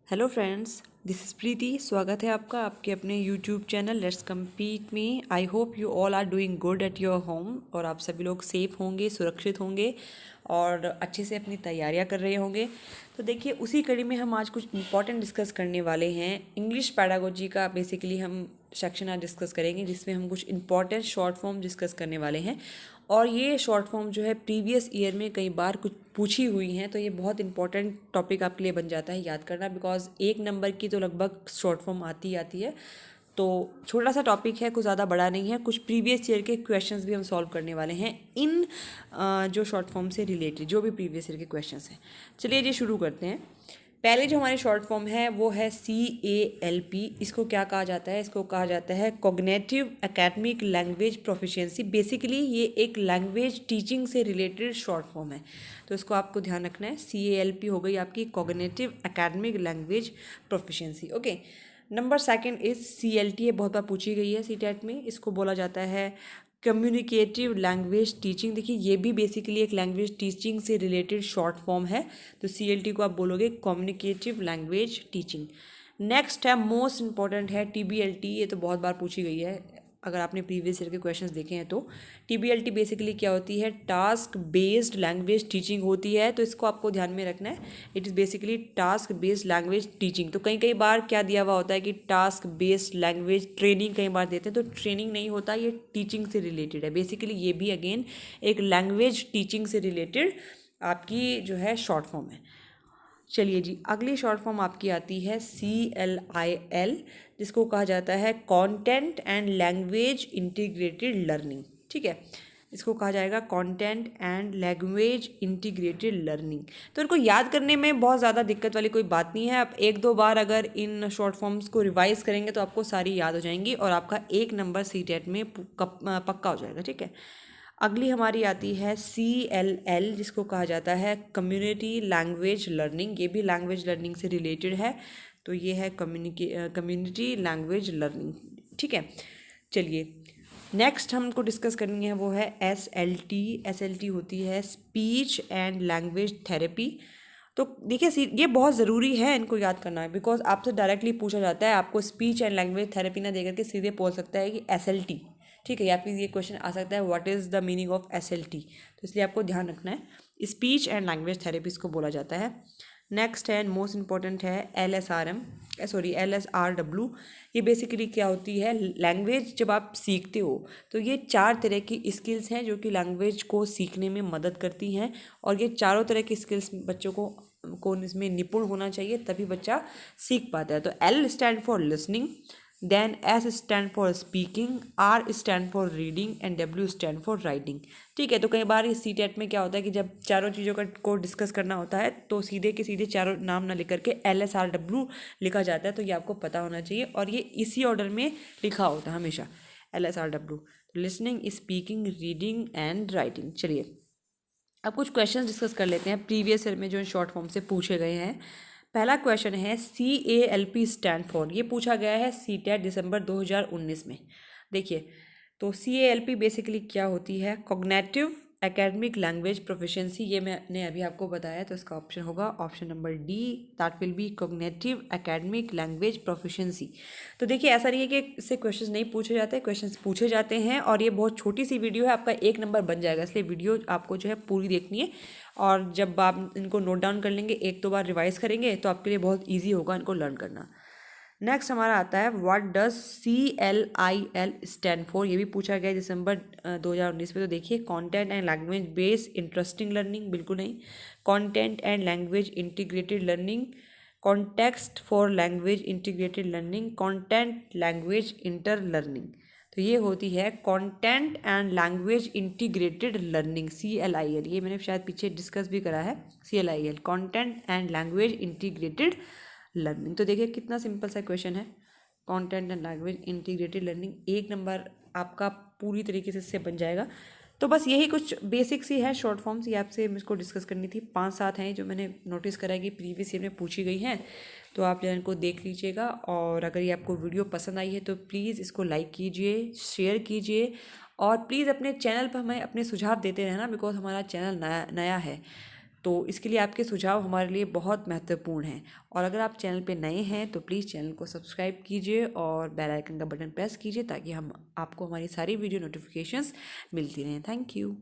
Hello friends, this is प्रीति। स्वागत है आपका आपके अपने यूट्यूब चैनल लेट्स कम्पीट में। I hope you all are doing good at your home और आप सभी लोग सेफ़ होंगे, सुरक्षित होंगे और अच्छे से अपनी तैयारियां कर रहे होंगे। तो देखिए, उसी कड़ी में हम आज कुछ इंपॉर्टेंट डिस्कस करने वाले हैं। इंग्लिश पैडागोजी का बेसिकली हम सेक्शन आज डिस्कस करेंगे, जिसमें हम कुछ इंपॉर्टेंट शॉर्ट फॉर्म डिस्कस करने वाले हैं। और ये शॉर्ट फॉर्म जो है प्रीवियस ईयर में कई बार कुछ पूछी हुई हैं, तो ये बहुत इंपॉर्टेंट टॉपिक आपके लिए बन जाता है याद करना, बिकॉज एक नंबर की तो लगभग शॉर्ट फॉर्म आती ही आती है। तो छोटा सा टॉपिक है, कुछ ज़्यादा बड़ा नहीं है। कुछ प्रीवियस ईयर के क्वेश्चंस भी हम सॉल्व करने वाले हैं इन जो शॉर्ट फॉर्म से रिलेटेड जो भी प्रीवियस ईयर के क्वेश्चंस हैं। चलिए ये शुरू करते हैं। पहले जो हमारी शॉर्ट फॉर्म है वो है CALP। इसको क्या कहा जाता है? इसको कहा जाता है cognitive academic language proficiency. Basically ये एक लैंग्वेज टीचिंग से रिलेटेड शॉर्ट फॉर्म है, तो इसको आपको ध्यान रखना है। CALP हो गई आपकी cognitive academic language proficiency. Okay, number second is CLT। ये बहुत बार पूछी गई है CTET में। इसको बोला जाता है कम्युनिकेटिव लैंग्वेज टीचिंग। देखिए, ये भी बेसिकली एक लैंग्वेज टीचिंग से रिलेटेड शॉर्ट फॉर्म है, तो CLT को आप बोलोगे कम्युनिकेटिव लैंग्वेज टीचिंग। नेक्स्ट है, मोस्ट इंपॉर्टेंट है TBLT। ये तो बहुत बार पूछी गई है, अगर आपने प्रीवियस ईयर के क्वेश्चंस देखे हैं तो। TBLT बेसिकली क्या होती है? टास्क बेस्ड लैंग्वेज टीचिंग होती है, तो इसको आपको ध्यान में रखना है। It is basically task based language teaching. तो कई कई बार क्या दिया हुआ होता है कि टास्क बेस्ड लैंग्वेज ट्रेनिंग कई बार देते हैं, तो ट्रेनिंग नहीं होता, ये टीचिंग से रिलेटेड है। बेसिकली ये भी अगेन एक लैंग्वेज टीचिंग से रिलेटेड आपकी जो है शॉर्ट फॉर्म है। चलिए जी, अगली शॉर्ट फॉर्म आपकी आती है CLIL, जिसको कहा जाता है content and language integrated learning. ठीक है, इसको कहा जाएगा content and language integrated learning. तो इनको याद करने में बहुत ज़्यादा दिक्कत वाली कोई बात नहीं है। आप एक दो बार अगर इन शॉर्ट फॉर्म्स को रिवाइज करेंगे तो आपको सारी याद हो जाएंगी और आपका एक नंबर CTET में पक्का हो जाएगा। ठीक है, अगली हमारी आती है CLL, जिसको कहा जाता है कम्युनिटी लैंग्वेज लर्निंग। ये भी लैंग्वेज लर्निंग से रिलेटेड है, तो ये है कम्युनिटी लैंग्वेज लर्निंग। ठीक है, चलिए नेक्स्ट हमको डिस्कस करनी है वो है SLT। SLT होती है स्पीच एंड लैंग्वेज थेरेपी। तो देखिए, ये बहुत ज़रूरी है इनको याद करना है, बिकॉज आपसे डायरेक्टली पूछा जाता है। आपको स्पीच एंड लैंग्वेज थेरेपी ना देकर के सीधे पूछ सकता है कि SLT। ठीक है, या फिर ये क्वेश्चन आ सकता है what is the meaning of SLT। तो इसलिए आपको ध्यान रखना है, स्पीच एंड लैंग्वेज थेरेपी इसको बोला जाता है। नेक्स्ट है, मोस्ट इंपॉर्टेंट है LSRW। ये बेसिकली क्या होती है? लैंग्वेज जब आप सीखते हो तो ये 4 तरह की स्किल्स हैं जो कि लैंग्वेज को सीखने में मदद करती हैं, और ये चारों तरह की स्किल्स बच्चों को इसमें निपुण होना चाहिए, तभी बच्चा सीख पाता है। तो L stand for listening, then S stand for speaking, R stand for reading and W stand for writing. ठीक है, तो कई बार इस CTET में क्या होता है कि जब चारों चीज़ों को डिस्कस करना होता है तो सीधे के सीधे चारों नाम ना लिख करके LSRW लिखा जाता है, तो ये आपको पता होना चाहिए। और ये इसी ऑर्डर में लिखा होता है हमेशा, LSRW, listening, speaking, reading and writing. चलिए अब कुछ क्वेश्चन डिस्कस कर लेते हैं प्रीवियस ईयर में जो शॉर्ट फॉर्म से पूछे गए हैं। पहला क्वेश्चन है CALP स्टैंड फॉर। ये पूछा गया है CTET दिसंबर 2019 में। देखिए, तो CALP बेसिकली क्या होती है? Cognitive academic language proficiency. ये मैंने अभी आपको बताया, तो इसका ऑप्शन होगा option number D, that will be cognitive academic language proficiency. तो देखिए, ऐसा नहीं है कि इससे क्वेश्चंस नहीं पूछे जाते, क्वेश्चंस पूछे जाते हैं, और ये बहुत छोटी सी वीडियो है, आपका एक नंबर बन जाएगा। इसलिए वीडियो आपको जो है पूरी देखनी है, और जब आप इनको नोट डाउन कर लेंगे, एक दो बार रिवाइज करेंगे, तो आपके लिए बहुत ईजी होगा इनको लर्न करना। नेक्स्ट हमारा आता है what does CLIL stand for. ये भी पूछा गया दिसंबर 2019 में। तो देखिए, content and language based interesting learning, बिल्कुल नहीं। Content and language integrated learning, context for language integrated learning, content language inter learning. तो ये होती है content and language integrated learning, CLIL। ये मैंने शायद पीछे डिस्कस भी करा है, CLIL content and language integrated learning. तो देखिए कितना सिंपल सा क्वेश्चन है, content and language integrated learning, एक नंबर आपका पूरी तरीके से इससे बन जाएगा। तो बस यही कुछ बेसिक्स ही है शॉर्ट फॉर्म्स, ये आपसे मुझको डिस्कस करनी थी। 5-7 हैं जो मैंने नोटिस करा है कि प्रीवियस ईयर में पूछी गई हैं, तो आप जो इनको देख लीजिएगा। और अगर ये आपको वीडियो पसंद आई है तो प्लीज़ इसको लाइक कीजिए, शेयर कीजिए, और प्लीज़ अपने चैनल पर हमें अपने सुझाव देते रहना, बिकॉज हमारा चैनल नया नया है। तो इसके लिए आपके सुझाव हमारे लिए बहुत महत्वपूर्ण हैं। और अगर आप चैनल पे नए हैं तो प्लीज़ चैनल को सब्सक्राइब कीजिए और बेल आइकन का बटन प्रेस कीजिए ताकि हम आपको हमारी सारी वीडियो नोटिफिकेशंस मिलती रहें। Thank you.